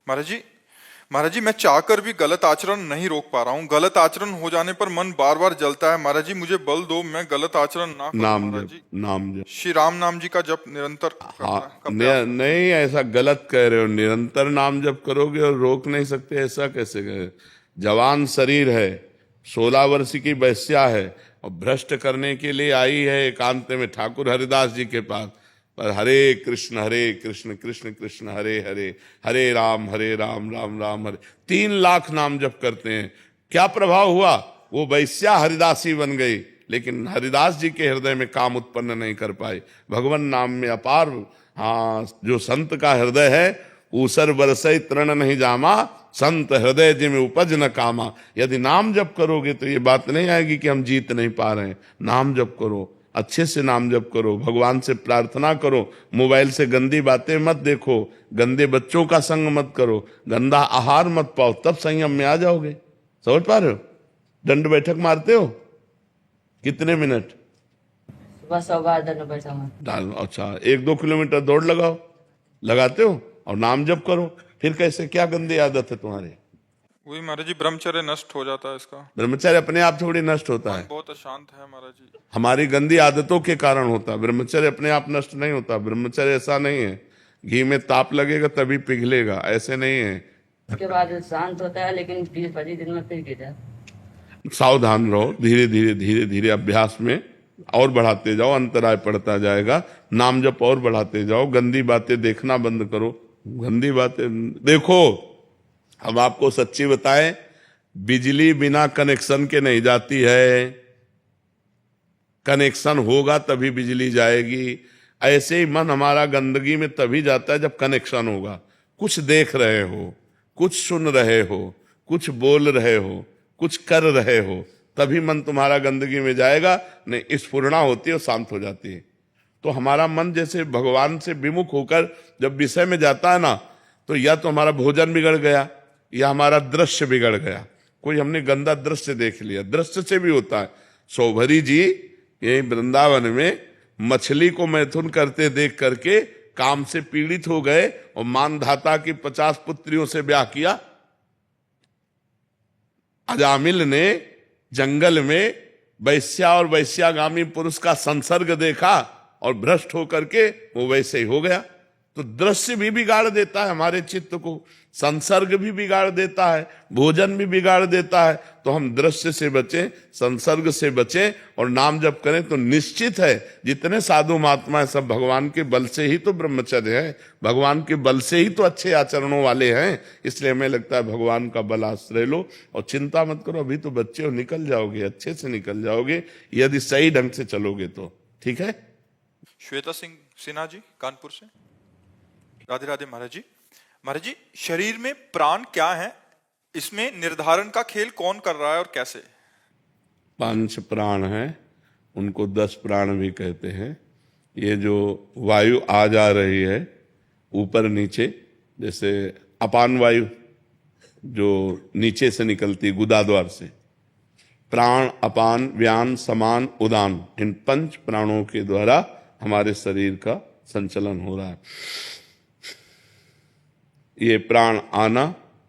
महाराज जी, महाराज जी, मैं चाहकर भी गलत आचरण नहीं रोक पा रहा हूँ। गलत आचरण हो जाने पर मन बार बार जलता है। महाराज जी, मुझे बल दो, मैं गलत आचरण ना करूँ। नाम महाराज जप, जी, नाम जप। श्री राम नाम जी का जप निरंतर करना हाँ, का प्रयास करता हूँ। नहीं, ऐसा गलत कह रहे हो। निरंतर नाम जप करोगे और रोक नहीं सकते, ऐसा कैसे कहे? जवान शरीर है, 16 वर्ष की वैश्या है और भ्रष्ट करने के लिए आई है एकांत में ठाकुर हरिदास जी के पास। पर हरे कृष्ण कृष्ण कृष्ण हरे हरे, हरे राम राम राम हरे, 3 लाख नाम जप करते हैं। क्या प्रभाव हुआ? वो वैश्या हरिदासी बन गई, लेकिन हरिदास जी के हृदय में काम उत्पन्न नहीं कर पाए। भगवान नाम में अपार, हाँ, जो संत का हृदय है, ऊसर बरसई तृण नहीं जामा, संत हृदय जिम उपज न कामा। यदि नाम जप करोगे तो ये बात नहीं आएगी कि हम जीत नहीं पा रहे हैं। नाम जप करो, अच्छे से नाम जप करो, भगवान से प्रार्थना करो, मोबाइल से गंदी बातें मत देखो, गंदे बच्चों का संग मत करो, गंदा आहार मत पाओ, तब संयम में आ जाओगे। समझ पा रहे हो? दंड बैठक मारते हो कितने मिनट? सुबह 100 बार दंड बैठा हूँ। अच्छा, 1-2 किलोमीटर दौड़ लगाओ, लगाते हो, और नाम जप करो। फिर कैसे? क्या गंदी आदत है तुम्हारी? वही महाराज जी, ब्रह्मचर्य नष्ट हो जाता है इसका। ब्रह्मचर्य अपने आप थोड़ी नष्ट होता मन है, बहुत अशांत है महाराज जी। हमारी गंदी आदतों के कारण होता है। ब्रह्मचर्य अपने आप नष्ट नहीं होता। ब्रह्मचर्य ऐसा नहीं है घी में ताप लगेगा तभी पिघलेगा, ऐसे नहीं है। उसके बाद शांत होता है, लेकिन 20-25 दिन में फिर गिर जाता है। सावधान रहो, धीरे धीरे धीरे धीरे अभ्यास में और बढ़ाते जाओ, अंतराय पड़ता जाएगा। नाम जप और बढ़ाते जाओ, गंदी बातें देखना बंद करो। गंदी बातें देखो, हम आपको सच्ची बताएं, बिजली बिना कनेक्शन के नहीं जाती है, कनेक्शन होगा तभी बिजली जाएगी। ऐसे ही मन हमारा गंदगी में तभी जाता है जब कनेक्शन होगा। कुछ देख रहे हो, कुछ सुन रहे हो, कुछ बोल रहे हो, कुछ कर रहे हो, तभी मन तुम्हारा गंदगी में जाएगा। नहीं, स्फुरणा होती है और शांत हो जाती है। तो हमारा मन जैसे भगवान से विमुख होकर जब विषय में जाता है ना, तो या तो हमारा भोजन बिगड़ गया या हमारा दृश्य बिगड़ गया। कोई हमने गंदा दृश्य देख लिया, दृश्य से भी होता है। सौभरी जी यही वृंदावन में मछली को मैथुन करते देख करके काम से पीड़ित हो गए और मानधाता की 50 पुत्रियों से ब्याह किया। अजामिल ने जंगल में वैश्या और वैश्यागामी पुरुष का संसर्ग देखा और भ्रष्ट होकर के वो वैसे ही हो गया। तो दृश्य भी बिगाड़ देता है हमारे चित्त को, संसर्ग भी बिगाड़ देता है, भोजन भी बिगाड़ देता है। तो हम दृश्य से बचें, संसर्ग से बचें और नाम जप करें। तो निश्चित है जितने साधु महात्मा है सब भगवान के बल से ही तो ब्रह्मचर्य है, भगवान के बल से ही तो अच्छे आचरणों वाले हैं। इसलिए हमें लगता है भगवान का बल आश्रय लो और चिंता मत करो। अभी तो बच्चे हो, निकल जाओगे, अच्छे से निकल जाओगे यदि सही ढंग से चलोगे तो। ठीक है? श्वेता सिंह सिन्हा जी, कानपुर से। राधे राधे महाराज जी। महाराज जी, शरीर में प्राण क्या है? इसमें निर्धारण का खेल कौन कर रहा है और कैसे? 5 प्राण हैं, उनको 10 प्राण भी कहते हैं। ये जो वायु आ जा रही है ऊपर नीचे, जैसे अपान वायु जो नीचे से निकलती गुदा द्वार से, प्राण, अपान, व्यान, समान, उदान, इन 5 प्राणों के द्वारा हमारे शरीर का संचलन हो रहा है। ये प्राण आना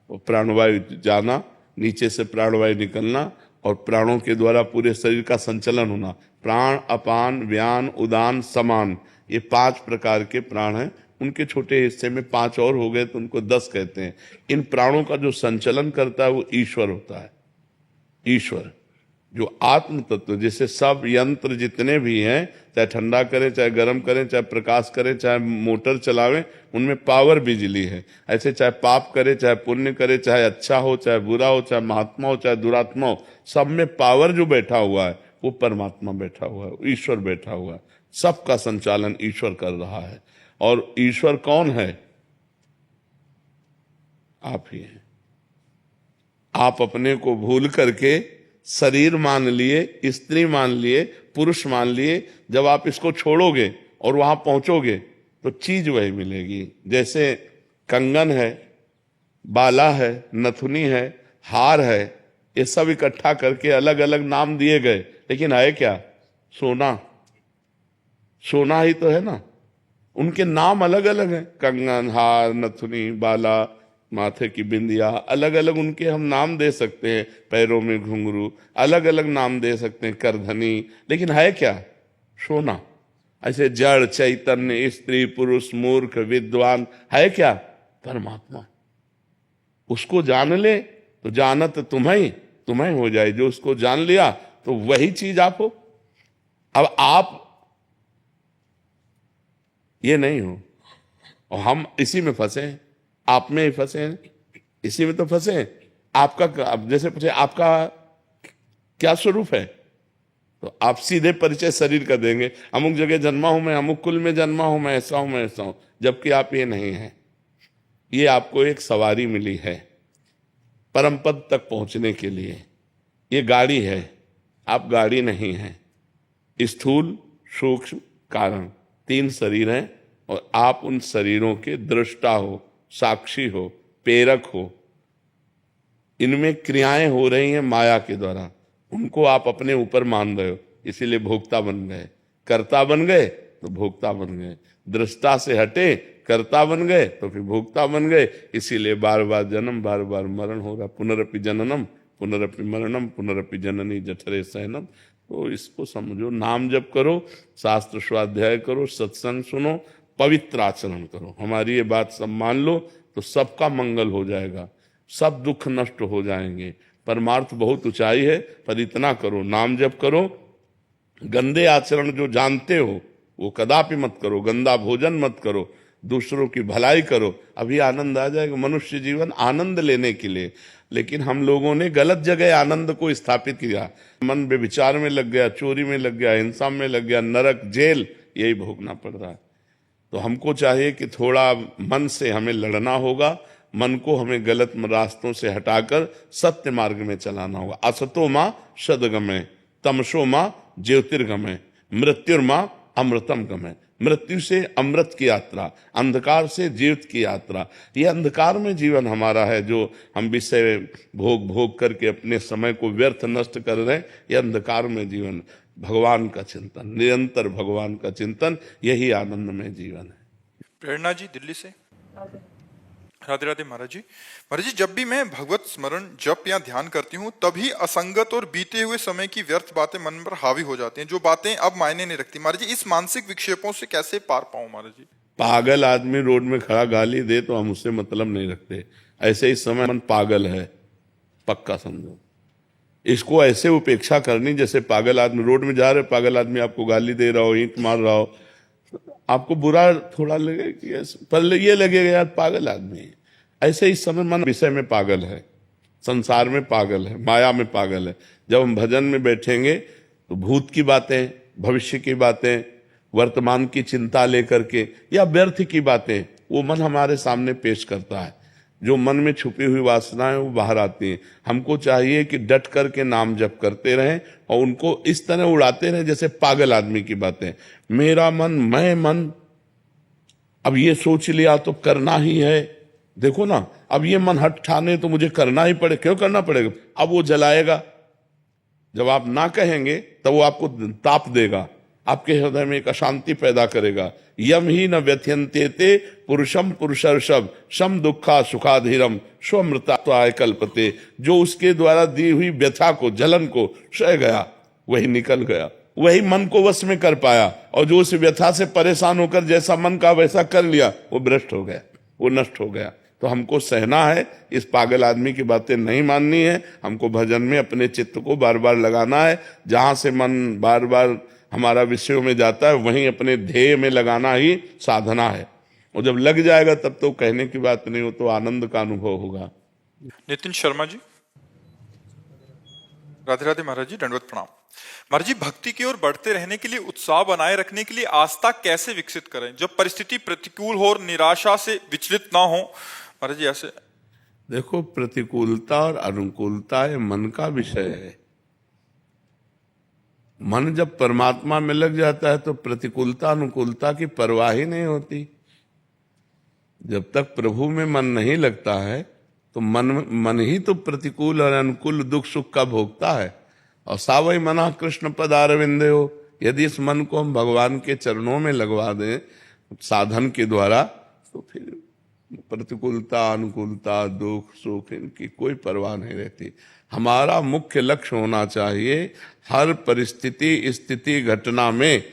और प्राणवायु जाना, नीचे से प्राणवायु निकलना और प्राणों के द्वारा पूरे शरीर का संचलन होना। प्राण, अपान, व्यान, उदान, समान, ये 5 प्रकार के प्राण हैं। उनके छोटे हिस्से में 5 और हो गए तो उनको 10 कहते हैं। इन प्राणों का जो संचलन करता है वो ईश्वर होता है। ईश्वर जो आत्म तत्व, जैसे सब यंत्र जितने भी हैं, चाहे ठंडा करें, चाहे गर्म करें, चाहे प्रकाश करें, चाहे मोटर चलावें, उनमें पावर बिजली है। ऐसे चाहे पाप करे, चाहे पुण्य करे, चाहे अच्छा हो, चाहे बुरा हो, चाहे महात्मा हो, चाहे दुरात्मा हो, सब में पावर जो बैठा हुआ है वो परमात्मा बैठा हुआ है, ईश्वर बैठा हुआ है। सबका संचालन ईश्वर कर रहा है। और ईश्वर कौन है? आप ही हैं। आप अपने को भूल करके शरीर मान लिए, स्त्री मान लिए, पुरुष मान लिए। जब आप इसको छोड़ोगे और वहां पहुंचोगे तो चीज वही मिलेगी। जैसे कंगन है, बाला है, नथुनी है, हार है, ये सब इकट्ठा करके अलग अलग नाम दिए गए, लेकिन है क्या? सोना। सोना ही तो है ना। उनके नाम अलग अलग हैं, कंगन, हार, नथुनी, बाला, माथे की बिंदिया, अलग अलग उनके हम नाम दे सकते हैं, पैरों में घुंघरू, अलग अलग नाम दे सकते हैं, करधनी, लेकिन है क्या? सोना। ऐसे जड़, चैतन्य, स्त्री, पुरुष, मूर्ख, विद्वान, है क्या? परमात्मा। उसको जान ले तो जानत तुम्हें हो जाए। जो उसको जान लिया तो वही चीज आप हो। अब आप ये नहीं हो और हम इसी में फंसे हैं, आप में ही फंसे हैं, इसी में तो फंसे हैं। आपका अब जैसे पूछे आपका क्या स्वरूप है, तो आप सीधे परिचय शरीर का देंगे, अमुक जगह जन्मा हूं मैं, अमुक कुल में जन्मा हूं मैं, ऐसा हूं मैं, ऐसा हूं, जबकि आप ये नहीं है। ये आपको एक सवारी मिली है परम पद तक पहुंचने के लिए। ये गाड़ी है, आप गाड़ी नहीं है। स्थूल, सूक्ष्म, कारण, 3 शरीर हैं और आप उन शरीरों के दृष्टा हो, साक्षी हो, प्रेरक हो। इनमें क्रियाएं हो रही हैं माया के द्वारा, उनको आप अपने ऊपर मान रहे हो, इसीलिए भोक्ता बन गए। कर्ता बन गए तो भोक्ता बन गए, दृष्टा से हटे कर्ता बन गए तो फिर भोक्ता बन गए। इसीलिए बार बार जन्म, बार बार मरण होगा। पुनरपि जननम पुनरपि मरणम पुनरपि जननी जठरे शयनम। तो इसको समझो, नाम जप करो, शास्त्र स्वाध्याय करो, सत्संग सुनो, पवित्र आचरण करो। हमारी ये बात सब मान लो तो सबका मंगल हो जाएगा, सब दुख नष्ट हो जाएंगे। परमार्थ बहुत ऊंचाई है, पर इतना करो, नाम जप करो। गंदे आचरण जो जानते हो वो कदापि मत करो, गंदा भोजन मत करो, दूसरों की भलाई करो, अभी आनंद आ जाएगा। मनुष्य जीवन आनंद लेने के लिए, लेकिन हम लोगों ने गलत जगह आनंद को स्थापित किया। मन व्यभिचार में लग गया, चोरी में लग गया, हिंसा में लग गया, नरक, जेल, यही भोगना पड़ रहा है। तो हमको चाहिए कि थोड़ा मन से हमें लड़ना होगा, मन को हमें गलत रास्तों से हटाकर सत्य मार्ग में चलाना होगा। असतो मां सदगमय, तमसो मां ज्योतिर्गमय, मृत्युर्मां अमृतम गमय। मृत्यु से अमृत की यात्रा, अंधकार से जीवित की यात्रा। ये अंधकार में जीवन हमारा है, जो हम विषय भोग भोग करके अपने समय को व्यर्थ नष्ट कर रहे हैं। ये अंधकार में जीवन, भगवान का चिंतन, निरंतर भगवान का चिंतन, यही आनंद में जीवन है। प्रेरणा जी दिल्ली से। राधे राधे महाराज जी। महाराज जी, जब भी मैं भगवत स्मरण, जप या ध्यान करती हूँ तभी असंगत और बीते हुए समय की व्यर्थ बातें मन पर हावी हो जाती हैं, जो बातें अब मायने नहीं रखती। महाराज जी, इस मानसिक विक्षेपों से कैसे पार पाऊं महाराज जी? पागल आदमी रोड में खड़ा गाली दे तो हम उससे मतलब नहीं रखते। ऐसे ही समय मन पागल है, पक्का समझो। इसको ऐसे उपेक्षा करनी जैसे पागल आदमी रोड में जा रहे, पागल आदमी आपको गाली दे रहा हो, ईंट मार रहा हो, आपको बुरा थोड़ा लगे कि पर ये लगेगा यार पागल आदमी है। ऐसे इस समय मन विषय में पागल है, संसार में पागल है, माया में पागल है। जब हम भजन में बैठेंगे तो भूत की बातें, भविष्य की बातें, वर्तमान की चिंता लेकर के या व्यर्थ की बातें वो मन हमारे सामने पेश करता है। जो मन में छुपी हुई वासनाएं वो बाहर आती हैं। हमको चाहिए कि डट करके नाम जप करते रहें और उनको इस तरह उड़ाते रहें जैसे पागल आदमी की बातें। मेरा मन, मैं मन, अब ये सोच लिया तो करना ही है। देखो ना, अब ये मन हट ठाने तो मुझे करना ही पड़े। क्यों करना पड़ेगा? अब वो जलाएगा। जब आप ना कहेंगे तब वो आपको ताप देगा, आपके हृदय में एक अशांति पैदा करेगा। यम ही न व्यथयन्ते ते पुरुषम पुरुषर्षभ सम दुखा सुखाधीरम स्वमृताय कल्पते। जो उसके द्वारा दी हुई व्यथा को, जलन को सह गया, वही निकल गया, वही मन को वश में कर पाया। और जो उस व्यथा से परेशान होकर जैसा मन का वैसा कर लिया, वो भ्रष्ट हो गया, वो नष्ट हो गया। तो हमको सहना है, इस पागल आदमी की बातें नहीं माननी है। हमको भजन में अपने चित्त को बार बार लगाना है। जहां से मन बार बार हमारा विषयों में जाता है वहीं अपने ध्येय में लगाना ही साधना है। और जब लग जाएगा तब तो कहने की बात नहीं हो, तो आनंद का अनुभव होगा। नितिन शर्मा जी। राधे राधे महाराज जी, दंडवत प्रणाम। महाराज जी, भक्ति की ओर बढ़ते रहने के लिए, उत्साह बनाए रखने के लिए आस्था कैसे विकसित करें जब परिस्थिति प्रतिकूल हो और निराशा से विचलित ना हो? महाराज जी ऐसे देखो, प्रतिकूलता और अनुकूलता ये मन का विषय है। मन जब परमात्मा में लग जाता है तो प्रतिकूलता अनुकूलता की परवाह ही नहीं होती। जब तक प्रभु में मन नहीं लगता है तो मन ही तो प्रतिकूल और अनुकूल दुख सुख का भोगता है। और सावई मना कृष्ण पद अरविंदे हो। यदि इस मन को हम भगवान के चरणों में लगवा दें साधन के द्वारा, तो फिर प्रतिकूलता अनुकूलता दुख सुख इनकी कोई परवाह नहीं रहती। हमारा मुख्य लक्ष्य होना चाहिए हर परिस्थिति स्थिति घटना में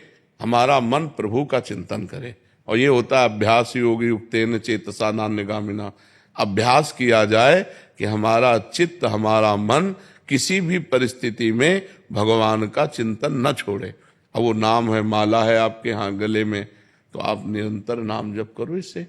हमारा मन प्रभु का चिंतन करे, और ये होता है अभ्यास योगी युक्तेन चेतसा नान्यगामिना। अभ्यास किया जाए कि हमारा चित्त हमारा मन किसी भी परिस्थिति में भगवान का चिंतन न छोड़े। अब वो नाम है, माला है आपके यहाँ गले में, तो आप निरंतर नाम जप करो। इससे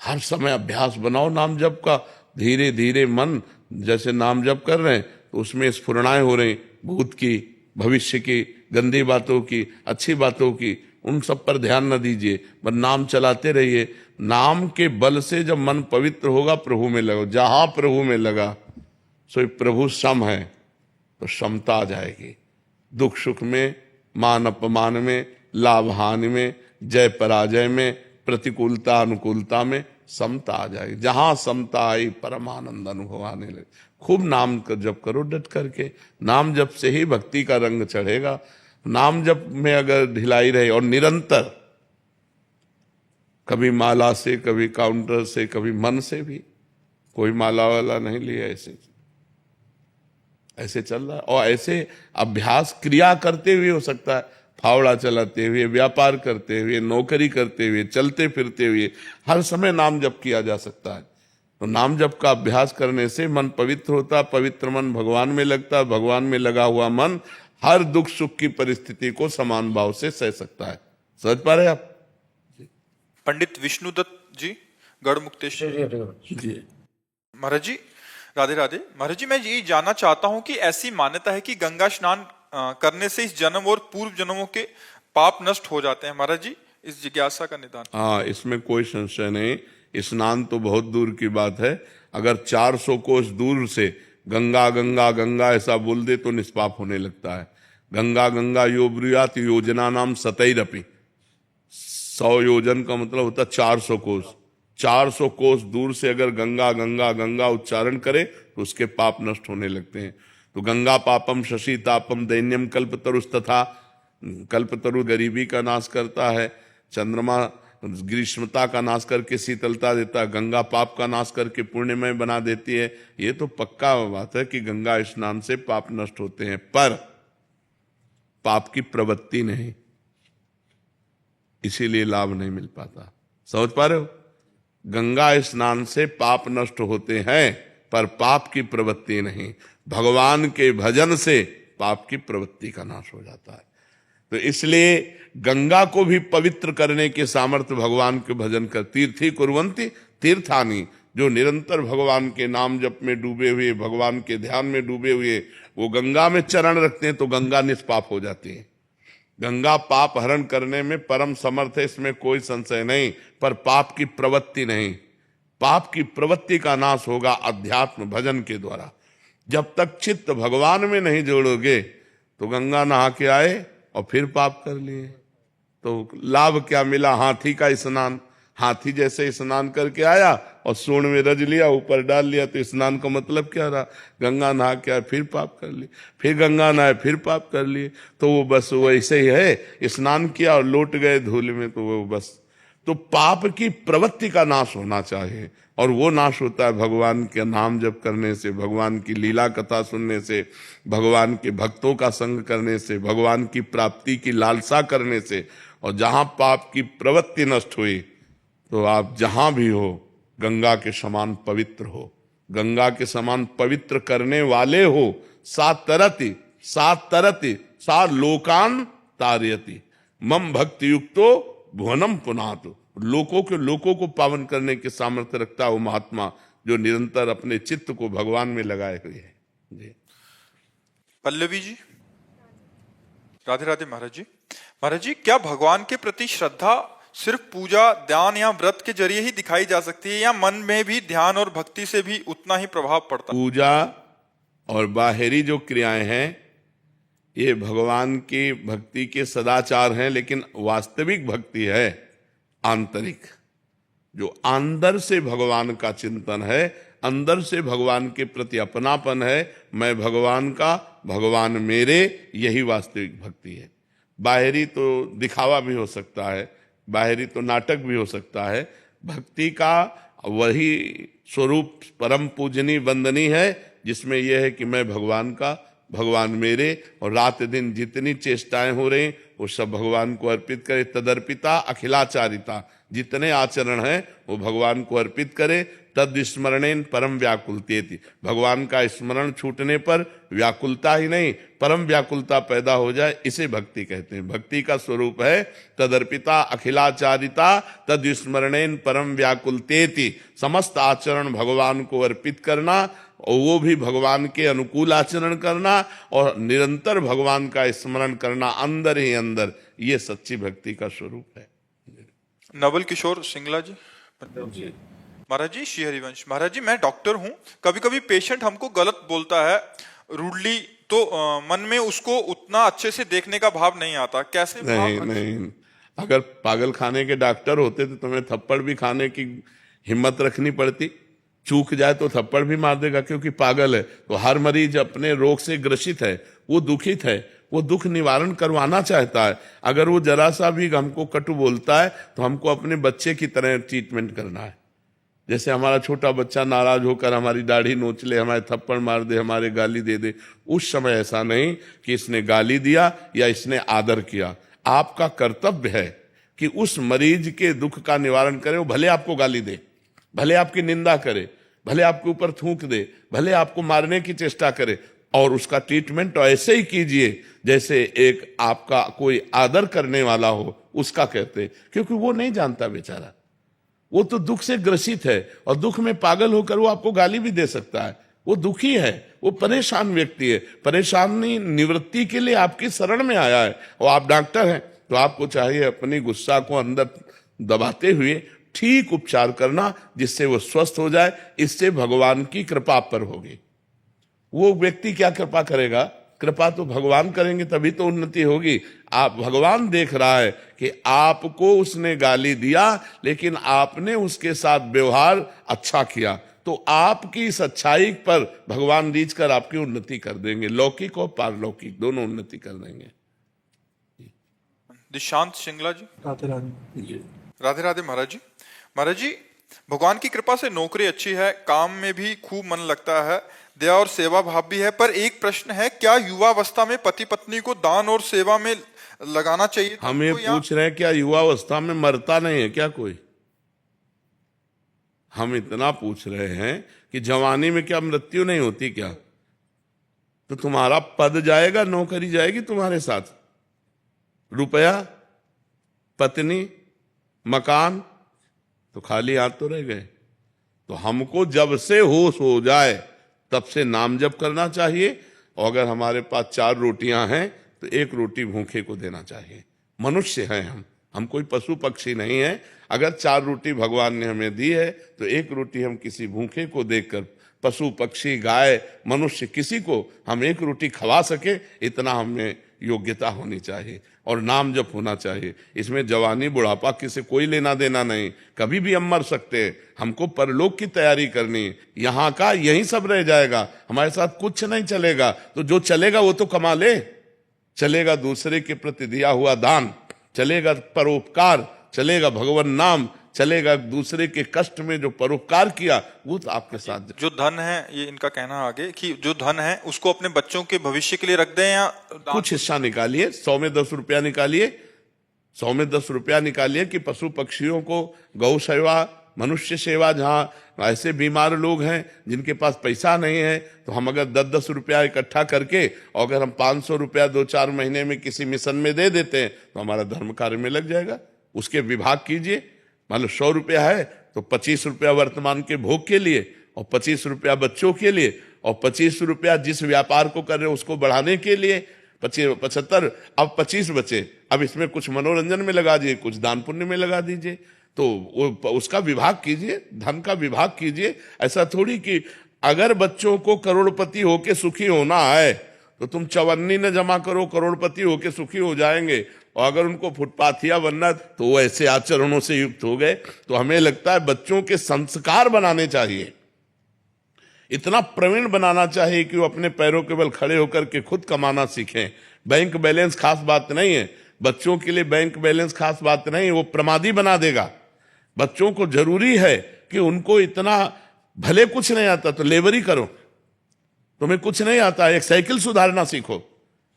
हर समय अभ्यास बनाओ नाम जप का। धीरे धीरे मन जैसे नाम जप कर रहे हैं तो उसमें स्फुरणाएं हो रही, भूत की, भविष्य की, गंदी बातों की, अच्छी बातों की, उन सब पर ध्यान न दीजिए, बस नाम चलाते रहिए। नाम के बल से जब मन पवित्र होगा प्रभु में लगो। जहां प्रभु में लगा सो प्रभु सम है, तो समता आ जाएगी। दुख सुख में, मान अपमान में, लाभ हानि में, जय पराजय में, प्रतिकूलता अनुकूलता में समता आ जाएगी। जहां समता आई परमानंद अनुभव आने लगे। खूब नाम का जप करो डट करके। नाम जप से ही भक्ति का रंग चढ़ेगा। नाम जप में अगर ढिलाई रहे और निरंतर, कभी माला से, कभी काउंटर से, कभी मन से भी, कोई माला वाला नहीं लिया, ऐसे चल रहा है। और ऐसे अभ्यास क्रिया करते हुए हो सकता है, फावड़ा चलाते हुए, व्यापार करते हुए, नौकरी करते हुए, चलते फिरते हुए, हर समय नाम जप किया जा सकता है। तो नाम जप का अभ्यास करने से मन पवित्र होता, पवित्र मन भगवान में लगता, भगवान में लगा हुआ मन हर दुख सुख की परिस्थिति को समान भाव से सह सकता है। समझ पा रहे आप? पंडित विष्णुदत्त जी, गढ़मुक्तेश्वर जी महाराज जी, राधे राधे। महाराज जी, मैं ये जानना चाहता हूँ कि ऐसी मान्यता है कि गंगा स्नान करने से इस जन्म और पूर्व जन्मों के पाप नष्ट हो जाते हैं। महाराज जी, इस जिज्ञासा का निदान। हाँ, इसमें कोई संशय नहीं। स्नान तो बहुत दूर की बात है। अगर 400 कोस दूर से गंगा गंगा गंगा ऐसा बोल दे तो निष्पाप होने लगता है। गंगा गंगा यो ब्रूयात योजना नाम सतैरपि। 100 योजन का मतलब होता 400 कोस। 400 कोस दूर से अगर गंगा गंगा गंगा उच्चारण करे तो उसके पाप नष्ट होने लगते हैं। तो गंगा पापम शशि तापम दैन्यम कल्पतरुस्तथा। कल्पतरु गरीबी का नाश करता है, चंद्रमा ग्रीष्मता का नाश करके शीतलता देता है, गंगा पाप का नाश करके पुण्यमय बना देती है। ये तो पक्का बात है कि गंगा स्नान से पाप नष्ट होते हैं, पर पाप की प्रवृत्ति नहीं, इसीलिए लाभ नहीं मिल पाता। समझ पा रहे हो? गंगा स्नान से पाप नष्ट होते हैं पर पाप की प्रवृत्ति नहीं। भगवान के भजन से पाप की प्रवृत्ति का नाश हो जाता है। तो इसलिए गंगा को भी पवित्र करने के सामर्थ्य भगवान के भजन कर। तीर्थी कुर्वन्ति तीर्थानि, जो निरंतर भगवान के नाम जप में डूबे हुए, भगवान के ध्यान में डूबे हुए, वो गंगा में चरण रखते हैं तो गंगा निष्पाप हो जाती है। गंगा पाप हरण करने में परम समर्थ है, इसमें कोई संशय नहीं, पर पाप की प्रवृत्ति नहीं। पाप की प्रवृत्ति का नाश होगा अध्यात्म भजन के द्वारा। जब तक चित्त भगवान में नहीं जोड़ोगे तो गंगा नहा के आए और फिर पाप कर लिए तो लाभ क्या मिला? हाथी का स्नान। हाथी जैसे स्नान करके आया और सूंड में रज लिया, ऊपर डाल लिया, तो स्नान का मतलब क्या रहा? गंगा नहा के आए फिर पाप कर लिए, फिर गंगा नहाए फिर पाप कर लिए। तो वो बस वैसे ही है, स्नान किया और लौट गए धूल में, तो वो बस। तो पाप की प्रवृत्ति का नाश होना चाहिए, और वो नाश होता है भगवान के नाम जप करने से, भगवान की लीला कथा सुनने से, भगवान के भक्तों का संग करने से, भगवान की प्राप्ति की लालसा करने से। और जहां पाप की प्रवृत्ति नष्ट हुई तो आप जहां भी हो गंगा के समान पवित्र हो, गंगा के समान पवित्र करने वाले हो। सातरति सा लोकान तारयति मम भक्ति युक्तो भुवनम पुनातु। लोकों को पावन करने के सामर्थ्य रखता है वो महात्मा जो निरंतर अपने चित्त को भगवान में लगाए हुए है। जी पल्लवी जी, राधे राधे। महाराज जी, महाराज जी, क्या भगवान के प्रति श्रद्धा सिर्फ पूजा ध्यान या व्रत के जरिए ही दिखाई जा सकती है, या मन में भी ध्यान और भक्ति से भी उतना ही प्रभाव पड़ता है? पूजा और बाहरी जो क्रियाएं हैं ये भगवान की भक्ति के सदाचार हैं, लेकिन वास्तविक भक्ति है आंतरिक, जो अंदर से भगवान का चिंतन है, अंदर से भगवान के प्रति अपनापन है। मैं भगवान का, भगवान मेरे, यही वास्तविक भक्ति है। बाहरी तो दिखावा भी हो सकता है, बाहरी तो नाटक भी हो सकता है, भक्ति का वही स्वरूप परम पूजनीय वंदनीय है जिसमें यह है कि मैं भगवान का, भगवान मेरे, और रात दिन जितनी चेष्टाएं हो रही वो सब भगवान को अर्पित करे। तदर्पिता अखिलाचारिता, जितने आचरण हैं वो भगवान को अर्पित करे। तद स्मरणेन परम व्याकुलतेति, भगवान का स्मरण छूटने पर व्याकुलता ही नहीं परम व्याकुलता पैदा हो जाए, इसे भक्ति कहते हैं। भक्ति का स्वरूप है तदर्पिता अखिलाचारिता तद स्मरणेन परम व्याकुलतेति, समस्त आचरण भगवान को अर्पित करना और वो भी भगवान के अनुकूल आचरण करना और निरंतर भगवान का स्मरण करना अंदर ही अंदर, ये सच्ची भक्ति का स्वरूप है। नवल किशोर सिंगला जी। महाराज जी, श्री हरिवंश। महाराज जी, मैं डॉक्टर हूँ, कभी कभी पेशेंट हमको गलत बोलता है रूडली, तो मन में उसको उतना अच्छे से देखने का भाव नहीं आता, कैसे? नहीं, अगर पागल खाने के डॉक्टर होते तो तुम्हें थप्पड़ भी खाने की हिम्मत रखनी पड़ती। चूक जाए तो थप्पड़ भी मार देगा क्योंकि पागल है। तो हर मरीज अपने रोग से ग्रसित है, वो दुखित है, वो दुख निवारण करवाना चाहता है। अगर वो जरा सा भी हमको कटु बोलता है तो हमको अपने बच्चे की तरह ट्रीटमेंट करना है। जैसे हमारा छोटा बच्चा नाराज होकर हमारी दाढ़ी नोच ले, हमारे थप्पड़ मार दे, हमारे गाली दे दे, उस समय ऐसा नहीं कि इसने गाली दिया या इसने आदर किया। आपका कर्तव्य है कि उस मरीज के दुख का निवारण करे। वो भले आपको गाली दे, भले आपकी निंदा करे, भले आपके ऊपर थूक दे, भले आपको मारने की चेष्टा करे, और उसका ट्रीटमेंट तो ऐसे ही कीजिए जैसे एक आपका कोई आदर करने वाला हो उसका कहते, क्योंकि वो नहीं जानता बेचारा, वो तो दुख से ग्रसित है और दुख में पागल होकर वो आपको गाली भी दे सकता है। वो दुखी है, वो परेशान व्यक्ति है, परेशानी निवृत्ति के लिए आपकी शरण में आया है और आप डॉक्टर हैं तो आपको चाहिए अपनी गुस्सा को अंदर दबाते हुए ठीक उपचार करना जिससे वो स्वस्थ हो जाए। इससे भगवान की कृपा पर होगी। वो व्यक्ति क्या कृपा करेगा? कृपा तो भगवान करेंगे तभी तो उन्नति होगी। आप, भगवान देख रहा है कि आपको उसने गाली दिया लेकिन आपने उसके साथ व्यवहार अच्छा किया, तो आपकी इस अच्छाई पर भगवान रीझ कर आपकी उन्नति कर देंगे, लौकिक और पारलौकिक दोनों उन्नति कर देंगे। दिशांत सिंगला जी। राधे राधे। राधे राधे महाराज जी। महाराज जी, भगवान की कृपा से नौकरी अच्छी है, काम में भी खूब मन लगता है, दया और सेवा भाव भी है, पर एक प्रश्न है, क्या युवावस्था में पति पत्नी को दान और सेवा में लगाना चाहिए? हम ये पूछ रहे हैं क्या युवावस्था में मरता नहीं है क्या कोई? हम इतना पूछ रहे हैं कि जवानी में क्या मृत्यु नहीं होती क्या? तो तुम्हारा पद जाएगा, नौकरी जाएगी तुम्हारे साथ, रुपया, पत्नी, मकान, तो खाली हाथ तो रह गए। तो हमको जब से होश हो जाए तब से नाम जप करना चाहिए, और अगर हमारे पास 4 रोटियां हैं तो 1 रोटी भूखे को देना चाहिए। मनुष्य हैं हम कोई पशु पक्षी नहीं है। अगर 4 रोटी भगवान ने हमें दी है तो 1 रोटी हम किसी भूखे को देकर, पशु पक्षी गाय मनुष्य किसी को हम 1 रोटी खवा सके, इतना हमें योग्यता होनी चाहिए और नाम जप होना चाहिए। इसमें जवानी बुढ़ापा किसी कोई लेना देना नहीं, कभी भी हम मर सकते हैं। हमको परलोक की तैयारी करनी है, यहाँ का यही सब रह जाएगा, हमारे साथ कुछ नहीं चलेगा। तो जो चलेगा वो तो कमा ले, चलेगा दूसरे के प्रति दिया हुआ दान, चलेगा परोपकार, चलेगा भगवान नाम, चलेगा दूसरे के कष्ट में जो परोपकार किया वो तो आपके साथ। जो धन है, ये इनका कहना आगे कि जो धन है उसको अपने बच्चों के भविष्य के लिए रख दें या कुछ हिस्सा निकालिए, 100 में 10 रुपया निकालिए, 100 में 10 रुपया निकालिए कि पशु पक्षियों को, गौ सेवा, मनुष्य सेवा, जहाँ ऐसे बीमार लोग हैं जिनके पास पैसा नहीं है, तो हम अगर 10-10 रुपया इकट्ठा करके और अगर हम 500 रुपया 2-4 महीने में किसी मिशन में दे देते हैं तो हमारा धर्म कार्य में लग जाएगा। उसके विभाग कीजिए। मान लो 100 रुपया है तो 25 रुपया वर्तमान के भोग के लिए और 25 रुपया बच्चों के लिए और 25 रुपया जिस व्यापार को कर रहे हो उसको बढ़ाने के लिए, 75, अब 25 बचे, अब इसमें कुछ मनोरंजन में लगा दीजिए, कुछ दान पुण्य में लगा दीजिए। तो उसका विभाग कीजिए, धन का विभाग कीजिए। ऐसा थोड़ी कि अगर बच्चों को करोड़पति होके सुखी होना है तो तुम 54 न जमा करो, करोड़पति होके सुखी हो जाएंगे, और अगर उनको फुटपाथिया बनना तो वो ऐसे आचरणों से युक्त हो गए। तो हमें लगता है बच्चों के संस्कार बनाने चाहिए, इतना प्रवीण बनाना चाहिए कि वो अपने पैरों के बल खड़े होकर के खुद कमाना सीखें। बैंक बैलेंस खास बात नहीं है, बच्चों के लिए बैंक बैलेंस खास बात नहीं, वो प्रमादी बना देगा। बच्चों को जरूरी है कि उनको इतना, भले कुछ नहीं आता तो लेबरी करो, तुम्हें कुछ नहीं आता एक साइकिल सुधारना सीखो,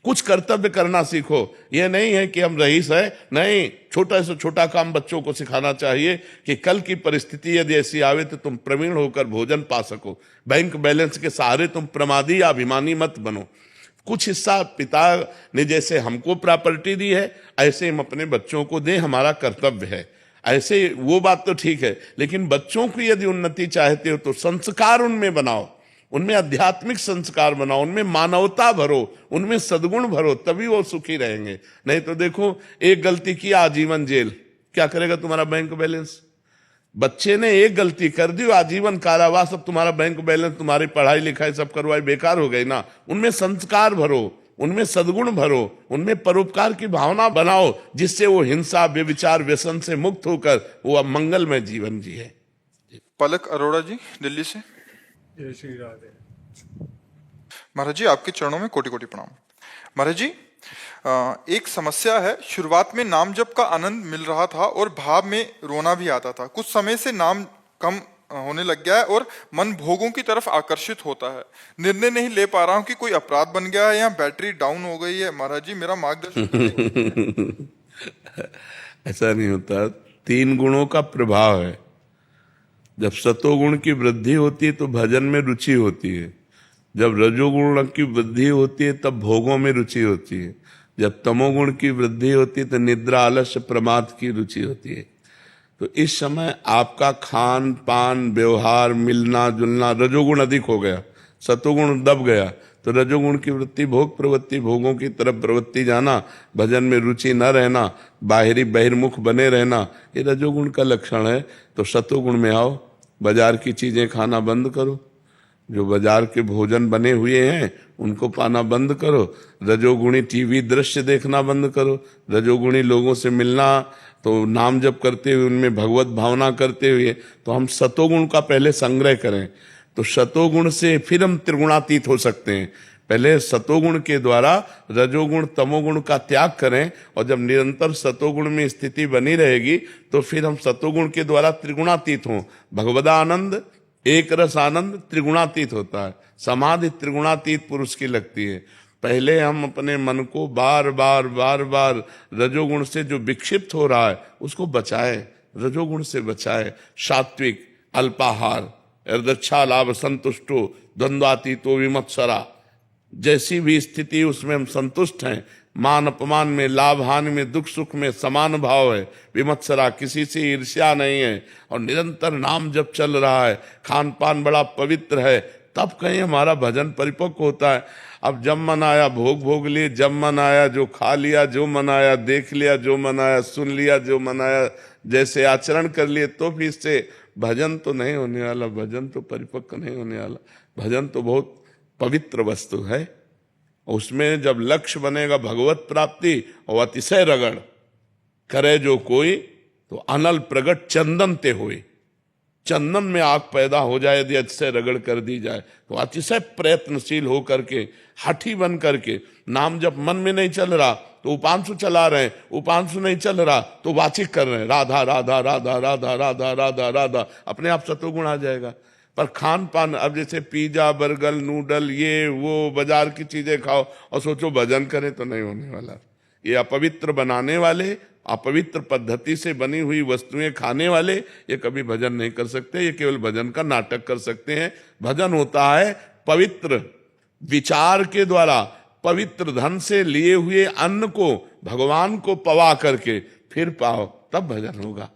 कुछ कर्तव्य करना सीखो। यह नहीं है कि हम रईस है, नहीं, छोटा से छोटा काम बच्चों को सिखाना चाहिए कि कल की परिस्थिति यदि ऐसी आवे तो तुम प्रवीण होकर भोजन पा सको। बैंक बैलेंस के सहारे तुम प्रमादी या अभिमानी मत बनो। कुछ हिस्सा पिता ने जैसे हमको प्रॉपर्टी दी है ऐसे हम अपने बच्चों को दें, हमारा कर्तव्य है। ऐसे वो बात तो ठीक है, लेकिन बच्चों की यदि उन्नति चाहते हो तो संस्कार उनमें बनाओ, उनमें आध्यात्मिक संस्कार बनाओ, उनमें मानवता भरो, उनमें सद्गुण भरो, तभी वो सुखी रहेंगे। नहीं तो देखो, एक गलती की आजीवन जेल, क्या करेगा तुम्हारा बैंक बैलेंस? बच्चे ने एक गलती कर दी, आजीवन कारावास, अब तुम्हारा बैंक बैलेंस, तुम्हारी पढ़ाई लिखाई सब करवाई बेकार हो गई ना। उनमें संस्कार भरो, उनमें सद्गुण भरो, उनमें परोपकार की भावना बनाओ, जिससे वो हिंसा, व्यभिचार, व्यसन से मुक्त होकर वो अब मंगलमय जीवन जिए। पलक अरोड़ा जी दिल्ली से। जय श्री राधे। महाराज जी आपके चरणों में कोटि कोटि प्रणाम। महाराज जी एक समस्या है, शुरुआत में नाम जप का आनंद मिल रहा था और भाव में रोना भी आता था। कुछ समय से नाम कम होने लग गया है और मन भोगों की तरफ आकर्षित होता है। निर्णय नहीं ले पा रहा हूं कि कोई अपराध बन गया है या बैटरी डाउन हो गई है। महाराज जी मेरा मार्गदर्शन। ऐसा नहीं होता, 3 गुणों का प्रभाव है। जब सतोगुण की वृद्धि होती है तो भजन में रुचि होती है, जब रजोगुण की वृद्धि होती है तब भोगों में रुचि होती है, जब तमोगुण की वृद्धि होती है तो निद्रा, आलस्य, प्रमाद की रुचि होती है। तो इस समय आपका खान पान, व्यवहार, मिलना जुलना, रजोगुण अधिक हो गया, सतोगुण दब गया, तो रजोगुण की वृत्ति भोग प्रवृत्ति, भोगों की तरफ प्रवृत्ति जाना, भजन में रुचि न रहना, बाहरी बहिर्मुख बने रहना, ये रजोगुण का लक्षण है। तो सतोगुण में आओ, बाजार की चीजें खाना बंद करो, जो बाजार के भोजन बने हुए हैं उनको पाना बंद करो, रजोगुणी टीवी दृश्य देखना बंद करो, रजोगुणी लोगों से मिलना, तो नाम जप करते हुए उनमें भगवत भावना करते हुए, तो हम सतोगुण का पहले संग्रह करें, तो सतोगुण से फिर हम त्रिगुणातीत हो सकते हैं। पहले सतोगुण के द्वारा रजोगुण तमोगुण का त्याग करें, और जब निरंतर सतोगुण में स्थिति बनी रहेगी तो फिर हम सतोगुण के द्वारा त्रिगुणातीत हों। भगवदा आनंद, एक रस आनंद त्रिगुणातीत होता है। समाधि त्रिगुणातीत पुरुष की लगती है। पहले हम अपने मन को बार बार बार बार रजोगुण से जो विक्षिप्त हो रहा है उसको बचाए, रजोगुण से बचाए। सात्विक, अल्पाहार, अर्दच्छा लाभ संतुष्टो, द्वंद्वातीतो विमत्सरा, जैसी भी स्थिति उसमें हम संतुष्ट हैं। मान अपमान में, लाभ हानि में, दुख सुख में समान भाव है। विमत्सरा, किसी से ईर्ष्या नहीं है, और निरंतर नाम जब चल रहा है, खान पान बड़ा पवित्र है, तब कहीं हमारा भजन परिपक्व होता है। अब जब मन आया भोग भोग लिए, जब मन आया जो खा लिया, जो मन आया देख लिया, जो मन आया सुन लिया, जो मन आया जैसे आचरण कर लिए, तो भी इससे भजन तो नहीं होने वाला, भजन तो परिपक्व नहीं होने वाला। भजन तो बहुत पवित्र वस्तु है, उसमें जब लक्ष्य बनेगा भगवत प्राप्ति, और अतिशय रगड़ करे जो कोई, तो अनल प्रगट चंदन ते होए। चंदन में आग पैदा हो जाए यदि अतिशय रगड़ कर दी जाए, तो अतिशय प्रयत्नशील हो करके, हठी बन करके, नाम जब मन में नहीं चल रहा तो उपांशु चला रहे हैं, उपांशु नहीं चल रहा तो वाचिक कर रहे हैं, राधा राधा राधा राधा राधा राधा राधा, अपने आप सतोगुण आ जाएगा। पर खान पान, अब जैसे पिज्जा, बर्गर, नूडल, ये वो बाजार की चीजें खाओ और सोचो भजन करें, तो नहीं होने वाला। ये अपवित्र बनाने वाले, अपवित्र पद्धति से बनी हुई वस्तुएं खाने वाले, ये कभी भजन नहीं कर सकते, ये केवल भजन का नाटक कर सकते हैं। भजन होता है पवित्र विचार के द्वारा, पवित्र धन से लिए हुए अन्न को भगवान को पवा करके फिर पाओ, तब भजन होगा।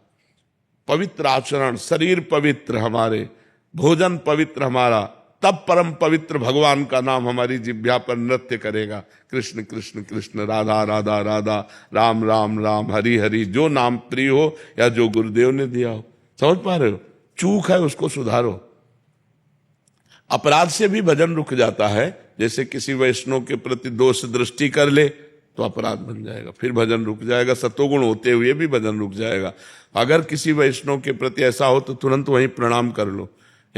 पवित्र आचरण, शरीर पवित्र हमारे, भोजन पवित्र हमारा, तब परम पवित्र भगवान का नाम हमारी जिह्वा पर नृत्य करेगा। कृष्ण कृष्ण कृष्ण, राधा राधा राधा, राम राम राम, हरि हरि, जो नाम प्रिय हो या जो गुरुदेव ने दिया हो। समझ पा रहे हो? चूक है उसको सुधारो। अपराध से भी भजन रुक जाता है। जैसे किसी वैष्णव के प्रति दोष दृष्टि कर ले तो अपराध बन जाएगा, फिर भजन रुक जाएगा। सतोगुण होते हुए भी भजन रुक जाएगा। अगर किसी वैष्णव के प्रति ऐसा हो तो तुरंत वहीं प्रणाम कर लो,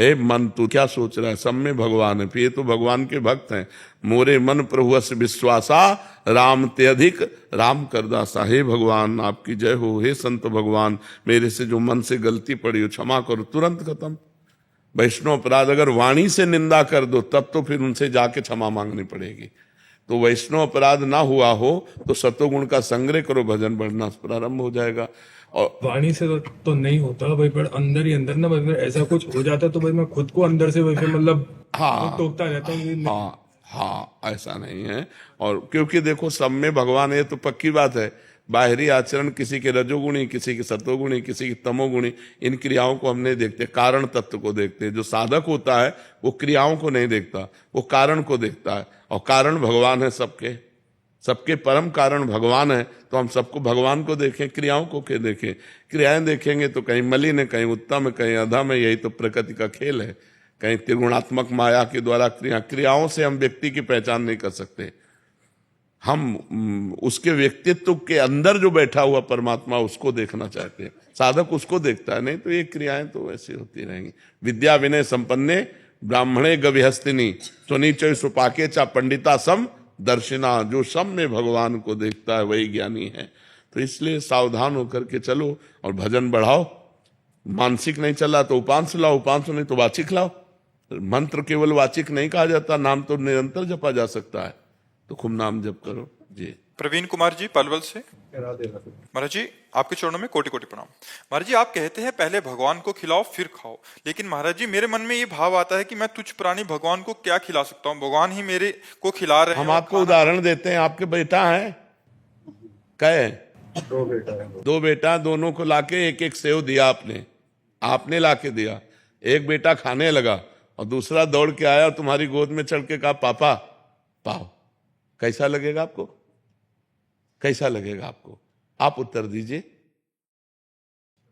हे मन तू क्या सोच रहा है, सब में भगवान है। फिर ये तो भगवान के भक्त हैं। मोरे मन प्रभुअस विश्वासा, राम ते अधिक राम करदासा। हे भगवान आपकी जय हो, हे संत भगवान मेरे से जो मन से गलती पड़ी हो क्षमा करो, तुरंत खत्म। वैष्णव अपराध अगर वाणी से निंदा कर दो तब तो फिर उनसे जाके क्षमा मांगनी पड़ेगी। तो वैष्णव अपराध ना हुआ हो तो सतोगुण का संग्रह करो, भजन बढ़ना प्रारंभ हो जाएगा। और वाणी से तो नहीं होता भाई, पर अंदर ही अंदर ना मतलब ऐसा कुछ हो जाता तो भाई मैं खुद को अंदर से वैसे मतलब टोकता रहता हूँ कि हाँ ऐसा नहीं है। और क्योंकि देखो सब में भगवान है तो पक्की बात है। बाहरी आचरण किसी के रजोगुणी, किसी के सतोगुणी, किसी की तमोगुणी, इन क्रियाओं को हम नहीं देखते, कारण तत्व को देखते हैं। जो साधक होता है वो क्रियाओं को नहीं देखता, वो कारण को देखता है। और कारण भगवान है, सबके सबके परम कारण भगवान है। तो हम सबको भगवान को देखें, क्रियाओं को के देखें। क्रियाएं देखेंगे तो कहीं मलिन है, कहीं उत्तम है, कहीं अधम है। यही तो प्रकृति का खेल है। कहीं त्रिगुणात्मक माया के द्वारा क्रियाओं से हम व्यक्ति की पहचान नहीं कर सकते। हम उसके व्यक्तित्व के अंदर जो बैठा हुआ परमात्मा उसको देखना चाहते हैं। साधक उसको देखता है, नहीं तो ये क्रियाएं तो ऐसी होती रहेंगी। विद्या विनय संपन्ने ब्राह्मणे गविहस्तिनी स्वनीचय सुपाके चा पंडिता सम दर्शिना। जो सब में भगवान को देखता है वही ज्ञानी है। तो इसलिए सावधान होकर के चलो और भजन बढ़ाओ। मानसिक नहीं चला तो उपांश लाओ, उपांश नहीं तो वाचिक लाओ। मंत्र केवल वाचिक नहीं कहा जाता, नाम तो निरंतर जपा जा सकता है। तो खूब नाम जप करो जी। प्रवीण कुमार जी पलवल से। महाराज जी आपके चरणों में कोटि कोटि प्रणाम। महाराज जी आप कहते हैं पहले भगवान को खिलाओ फिर खाओ, लेकिन महाराज जी मेरे मन में ये भाव आता है कि मैं तुच्छ प्राणी भगवान को क्या खिला सकता हूँ, भगवान ही मेरे को खिला रहे हैं। हम आपको उदाहरण देते हैं। आपके बेटा है, कहे दो बेटा, दोनों को लाके एक एक सेव दिया आपने लाके दिया। एक बेटा खाने लगा और दूसरा दौड़ के आया, तुम्हारी गोद में चढ़ के कहा पापा पाओ। कैसा लगेगा आपको? कैसा लगेगा आपको? आप उत्तर दीजिए।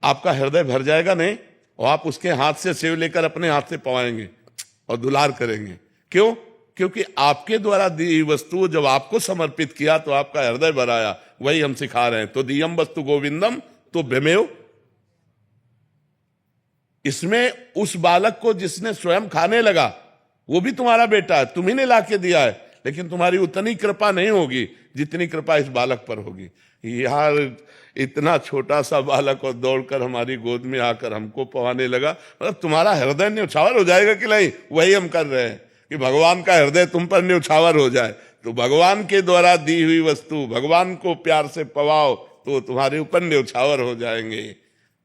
आपका हृदय भर जाएगा नहीं? और आप उसके हाथ से सेव लेकर अपने हाथ से पवाएंगे और दुलार करेंगे। क्यों? क्योंकि आपके द्वारा दी वस्तु जब आपको समर्पित किया तो आपका हृदय भराया। वही हम सिखा रहे हैं। तो दियम वस्तु गोविंदम तो भ्रमेव। इसमें उस बालक को जिसने स्वयं खाने लगा वो भी तुम्हारा बेटा है, तुम्ही ने लाके दिया है, लेकिन तुम्हारी उतनी कृपा नहीं होगी जितनी कृपा इस बालक पर होगी। यार इतना छोटा सा बालक और दौड़कर हमारी गोद में आकर हमको पवाने लगा, मतलब तुम्हारा हृदय न्यौछावर हो जाएगा कि नहीं? वही हम कर रहे हैं कि भगवान का हृदय तुम पर न्यौछावर हो जाए। तो भगवान के द्वारा दी हुई वस्तु भगवान को प्यार से पवाओ तो तुम्हारे ऊपर न्यौछावर हो जाएंगे।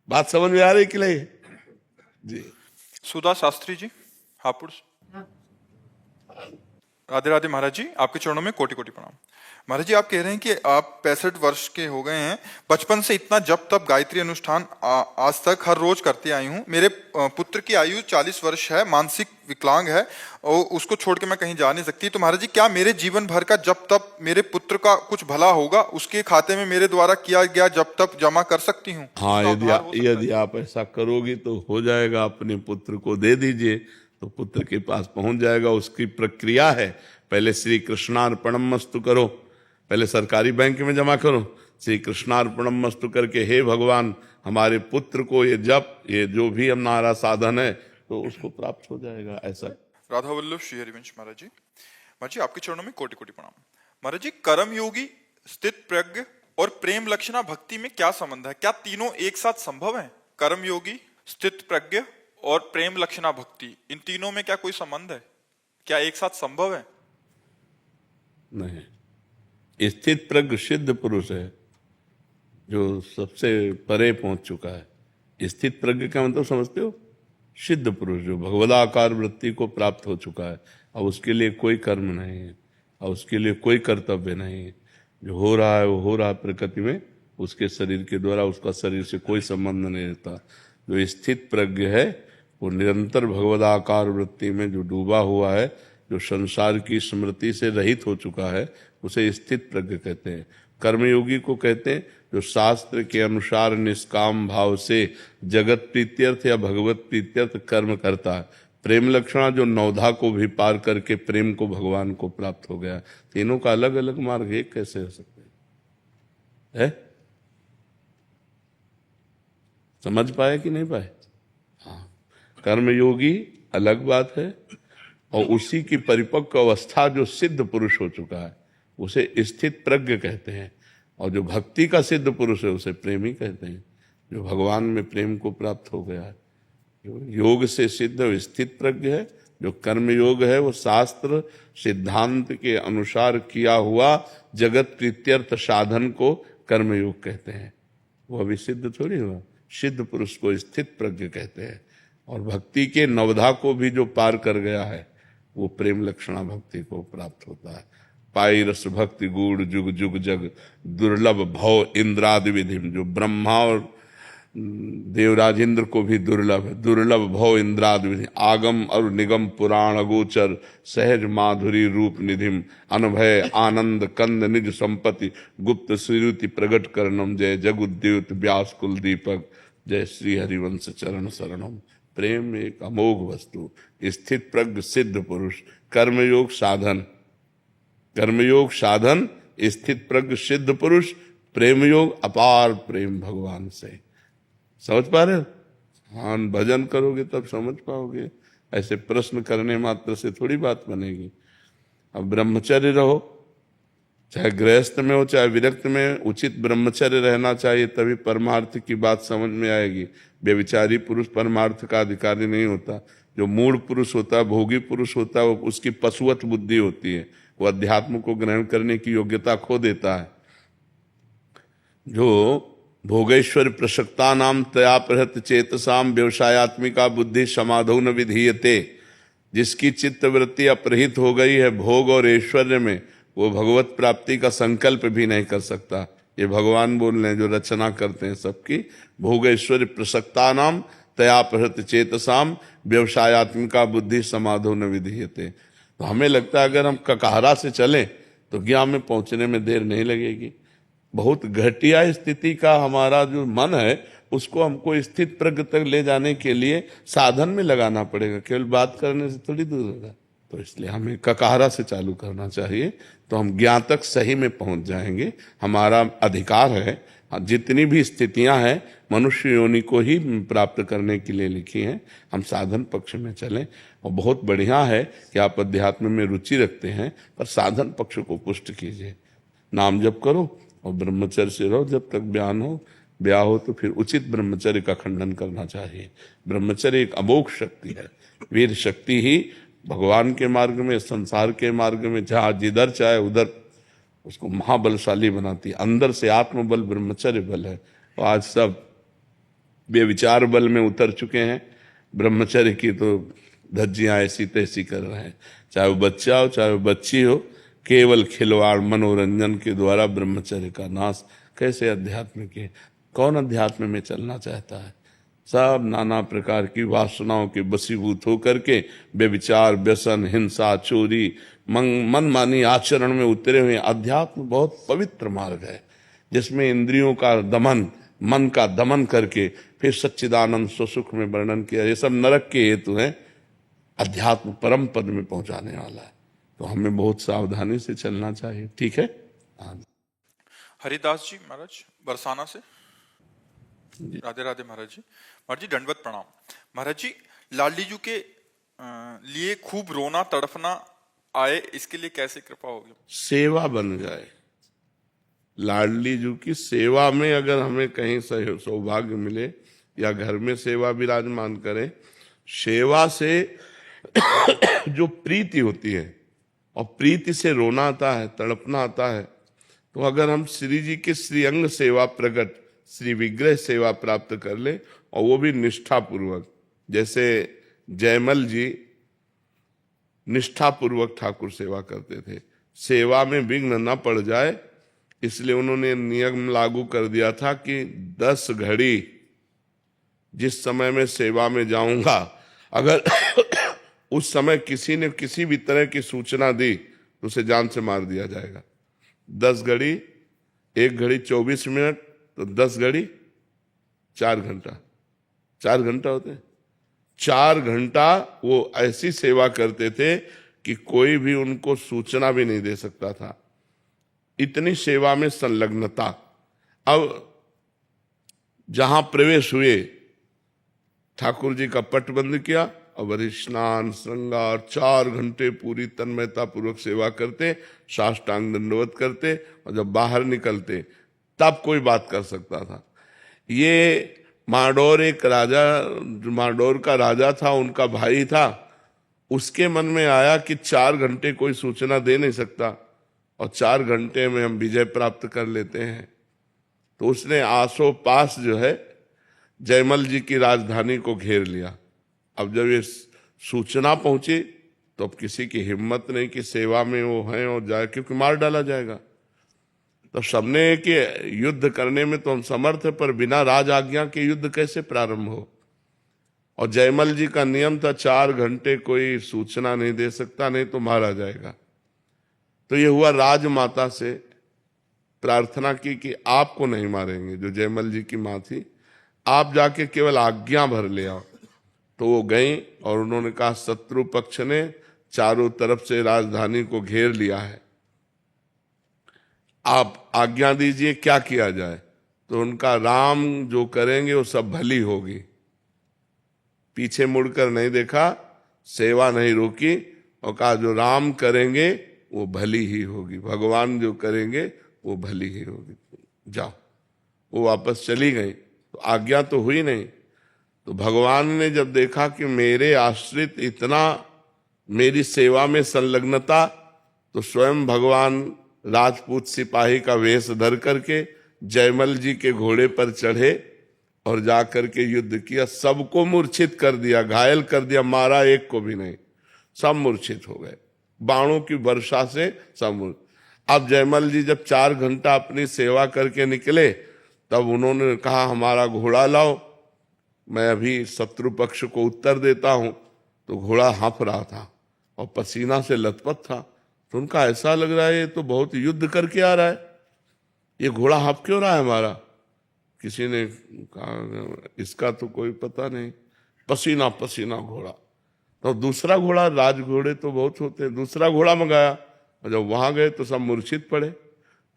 बात समझ में आ रही कि नहीं जी? सुधा शास्त्री जी हापुड़। राधे राधे महाराज जी आपके चरणों में कोटि कोटि प्रणाम। महाराज जी आप कह रहे हैं कि आप 65 वर्ष के हो गए हैं, बचपन से इतना जब तब गायत्री अनुष्ठान आज तक हर रोज करते आई हूँ। मेरे पुत्र की आयु 40 वर्ष है, मानसिक विकलांग है और उसको छोड़ के मैं कहीं जा नहीं सकती। तो महाराज जी क्या मेरे जीवन भर का जब तब मेरे पुत्र का कुछ भला होगा, उसके खाते में मेरे द्वारा किया गया जब तब जमा कर सकती हूँ? हाँ, यदि आप ऐसा करोगी तो हो जाएगा। अपने पुत्र को दे दीजिए तो पुत्र के पास पहुंच जाएगा। उसकी प्रक्रिया है, पहले श्री कृष्णार्पणमस्तु करो, पहले सरकारी बैंक में जमा करो। श्री कृष्णार्पणमस्तु करके हे भगवान हमारे पुत्र को ये ये जो भी हमारा साधन है तो उसको प्राप्त हो जाएगा। ऐसा राधा वल्लभ श्री हरिवंश महाराज जी। महाराज जी आपके चरणों में कोटि कोटि प्रणाम। महाराज जी कर्म योगी, स्थित प्रज्ञ और प्रेम लक्षणा भक्ति में क्या संबंध है? क्या तीनों एक साथ संभव है? कर्म योगी, स्थित प्रज्ञ और प्रेम लक्षणा भक्ति, इन तीनों में क्या कोई संबंध है? क्या एक साथ संभव है? नहीं। स्थित प्रज्ञ सिद्ध पुरुष है जो सबसे परे पहुंच चुका है। स्थित प्रज्ञ का मतलब समझते हो? सिद्ध पुरुष जो भगवदाकार वृत्ति को प्राप्त हो चुका है और उसके लिए कोई कर्म नहीं है और उसके लिए कोई कर्तव्य नहीं है। जो हो रहा है वो हो रहा है प्रकृति में, उसके शरीर के द्वारा उसका शरीर से कोई संबंध नहीं रहता। जो स्थित प्रज्ञ है वो निरंतर भगवदाकार वृत्ति में जो डूबा हुआ है, जो संसार की स्मृति से रहित हो चुका है, उसे स्थित प्रज्ञ कहते हैं। कर्मयोगी को कहते हैं जो शास्त्र के अनुसार निष्काम भाव से जगत प्रीत्यर्थ या भगवत प्रीत्यर्थ कर्म करता है। प्रेम लक्षणा जो नवधा को भी पार करके प्रेम को भगवान को प्राप्त हो गया। तीनों का अलग अलग मार्ग एक कैसे हो सकते है? समझ पाए कि नहीं पाए? हाँ, कर्मयोगी अलग बात है, और उसी की परिपक्व अवस्था जो सिद्ध पुरुष हो चुका है उसे स्थित प्रज्ञ कहते हैं, और जो भक्ति का सिद्ध पुरुष है उसे प्रेमी कहते हैं, जो भगवान में प्रेम को प्राप्त हो गया है। जो योग से सिद्ध और स्थित प्रज्ञ है, जो कर्म योग है वो शास्त्र सिद्धांत के अनुसार किया हुआ जगत प्रीत्यर्थ साधन को कर्म योग कहते हैं। वो अभी सिद्ध थोड़ी हुआ, सिद्ध पुरुष को स्थित प्रज्ञ कहते हैं। और भक्ति के नवधा को भी जो पार कर गया है वो प्रेम लक्षणा भक्ति को प्राप्त होता है। पाई रस भक्ति गूढ़ जुग जुग जग दुर्लभ भव इंद्रादि विधिम, जो ब्रह्मा और देवराज इंद्र को भी दुर्लभ है, दुर्लभ भव इंद्रादि विधि, आगम और निगम पुराण अगोचर सहज माधुरी रूप निधिम, अनभय आनंद कंद निज संपत्ति गुप्त श्रीरुति प्रगट करनम, जय जगुद्योत व्यास कुल दीपक, जय श्री हरिवंश चरण शरणम। प्रेम एक अमोघ वस्तु, स्थित प्रज्ञ सिद्ध पुरुष, कर्मयोग साधन, कर्मयोग साधन, स्थित प्रज्ञ सिद्ध पुरुष, प्रेम योग अपार प्रेम भगवान से। समझ पा रहे हो? हाँ, भजन करोगे तब समझ पाओगे, ऐसे प्रश्न करने मात्र से थोड़ी बात बनेगी। अब ब्रह्मचर्य रहो, चाहे गृहस्थ में हो चाहे विरक्त में, उचित ब्रह्मचर्य रहना चाहिए, तभी परमार्थ की बात समझ में आएगी। व्यभिचारी पुरुष परमार्थ का अधिकारी नहीं होता। जो मूढ़ पुरुष होता है, भोगी पुरुष होता है, वो उसकी पशुवत बुद्धि होती है, वो अध्यात्म को ग्रहण करने की योग्यता खो देता है। जो भोगेश्वर प्रसक्ता नाम तया प्रहत चेतसाम व्यवसायत्मिका बुद्धि समाधौ न विधीयते, जिसकी चित्त वृत्ति अपरहित हो गई है भोग और ऐश्वर्य में, वो भगवत प्राप्ति का संकल्प भी नहीं कर सकता। ये भगवान बोल रहे हैं जो रचना करते हैं सबकी। भोगेश्वर प्रसक्ता नाम तया प्रहत चेतसाम व्यवसायत्मिका बुद्धि समाधौ न विधीयते। तो हमें लगता है अगर हम ककहरा से चलें तो ज्ञान में पहुंचने में देर नहीं लगेगी। बहुत घटिया स्थिति का हमारा जो मन है उसको हमको स्थित प्रज्ञ तक ले जाने के लिए साधन में लगाना पड़ेगा, केवल बात करने से थोड़ी दूर होगा। तो इसलिए हमें ककहरा से चालू करना चाहिए, तो हम ज्ञान तक सही में पहुंच जाएंगे। हमारा अधिकार है, जितनी भी स्थितियां हैं मनुष्य योनि को ही प्राप्त करने के लिए लिखी हैं। हम साधन पक्ष में चलें, और बहुत बढ़िया है कि आप अध्यात्म में रुचि रखते हैं, पर साधन पक्ष को पुष्ट कीजिए। नाम जप करो और ब्रह्मचर्य से रहो जब तक ब्याह हो तो फिर उचित ब्रह्मचर्य का खंडन करना चाहिए। ब्रह्मचर्य एक अमोघ शक्ति है, वीर शक्ति ही भगवान के मार्ग में, संसार के मार्ग में जहाँ जिधर चाहे उधर उसको महाबलशाली बनाती है। अंदर से आत्मबल ब्रह्मचर्य बल है, और आज सब बेविचार बल में उतर चुके हैं। ब्रह्मचर्य की तो धज्जियां ऐसी तैसी कर रहे हैं, चाहे वो बच्चा हो चाहे वो बच्ची हो, केवल खिलवाड़ मनोरंजन के द्वारा ब्रह्मचर्य का नाश। कैसे अध्यात्म के, कौन अध्यात्म में चलना चाहता है? सब नाना प्रकार की वासनाओं के बसीभूत होकर के व्यभिचार, व्यसन, हिंसा, चोरी, मनमानी आचरण में उतरे हुए। अध्यात्म बहुत पवित्र मार्ग है जिसमें इंद्रियों का दमन, मन का दमन करके फिर सच्चिदानंद स्वसुख में वर्णन किया। ये सब नरक के हेतु हैं, अध्यात्म परम पद में पहुंचाने वाला है। तो हमें बहुत सावधानी से चलना चाहिए। ठीक है। हरिदास जी महाराज बरसाना से, राधे राधे महाराज जी। महाराज जी दंडवत प्रणाम। महाराज जी, लाडली जी के लिए खूब रोना तड़फना आए, इसके लिए कैसे कृपा होगी? सेवा बन जाए। लाडली जी की सेवा में अगर हमें कहीं सौभाग्य मिले, या घर में सेवा विराजमान करे, सेवा से जो प्रीति होती है और प्रीति से रोना आता है, तड़पना आता है, तो अगर हम श्री जी के श्रीअंग सेवा प्रकट, श्री विग्रह सेवा प्राप्त कर ले, और वो भी निष्ठापूर्वक, जैसे जयमल जी निष्ठापूर्वक ठाकुर सेवा करते थे, सेवा में विघ्न न पड़ जाए इसलिए उन्होंने नियम लागू कर दिया था कि 10 घड़ी जिस समय में सेवा में जाऊंगा, अगर उस समय किसी ने किसी भी तरह की सूचना दी तो उसे जान से मार दिया जाएगा। 10 घड़ी, 1 घड़ी 24 मिनट, तो 10 घड़ी 4 घंटा, 4 घंटा होते, 4 घंटा वो ऐसी सेवा करते थे कि कोई भी उनको सूचना भी नहीं दे सकता था, इतनी सेवा में संलग्नता। अब जहां प्रवेश हुए, ठाकुर जी का पट बंद किया, और वरी स्नान श्रृंगार 4 घंटे पूरी तन्मयता पूर्वक सेवा करते, साष्टांग दंडवत करते, और जब बाहर निकलते तब कोई बात कर सकता था। ये माडोर एक राजा, माडोर का राजा था, उनका भाई था, उसके मन में आया कि 4 घंटे कोई सूचना दे नहीं सकता और 4 घंटे में हम विजय प्राप्त कर लेते हैं। तो उसने आसो पास जो है जयमल जी की राजधानी को घेर लिया। अब जब ये सूचना पहुंची तो अब किसी की हिम्मत नहीं कि सेवा में वो हैं और जाए, क्योंकि मार डाला जाएगा। तो सबने कि युद्ध करने में तो हम समर्थ है, पर बिना राज आज्ञा के युद्ध कैसे प्रारंभ हो। और जयमल जी का नियम था 4 घंटे कोई सूचना नहीं दे सकता, नहीं तो मारा जाएगा। तो ये हुआ, राजमाता से प्रार्थना की कि आपको नहीं मारेंगे, जो जयमल जी की माँ थी, आप जाके केवल आज्ञा भर ले आओ। तो वो गई और उन्होंने कहा शत्रु पक्ष ने चारों तरफ से राजधानी को घेर लिया है, आप आज्ञा दीजिए क्या किया जाए। तो उनका राम जो करेंगे वो सब भली होगी। पीछे मुड़कर नहीं देखा, सेवा नहीं रोकी और कहा जो राम करेंगे वो भली ही होगी, भगवान जो करेंगे वो भली ही होगी, जाओ। वो वापस चली गई। तो आज्ञा तो हुई नहीं। तो भगवान ने जब देखा कि मेरे आश्रित इतना मेरी सेवा में संलग्नता, तो स्वयं भगवान राजपूत सिपाही का वेश धर करके जयमल जी के घोड़े पर चढ़े और जाकर के युद्ध किया, सबको मूर्छित कर दिया, घायल कर दिया, मारा एक को भी नहीं, सब मूर्छित हो गए बाणों की वर्षा से, सब। अब जयमल जी जब 4 घंटा अपनी सेवा करके निकले, तब उन्होंने कहा हमारा घोड़ा लाओ, मैं अभी शत्रु पक्ष को उत्तर देता हूं। तो घोड़ा हाँफ रहा था और पसीना से लथपथ था। तो उनका ऐसा लग रहा है ये तो बहुत युद्ध करके आ रहा है, ये घोड़ा हाँफ क्यों रहा है हमारा। किसी ने कहा इसका तो कोई पता नहीं, पसीना पसीना घोड़ा। तो दूसरा घोड़ा, राज घोड़े तो बहुत होते हैं, दूसरा घोड़ा मंगाया और जब वहां गए तो सब मूर्छित पड़े।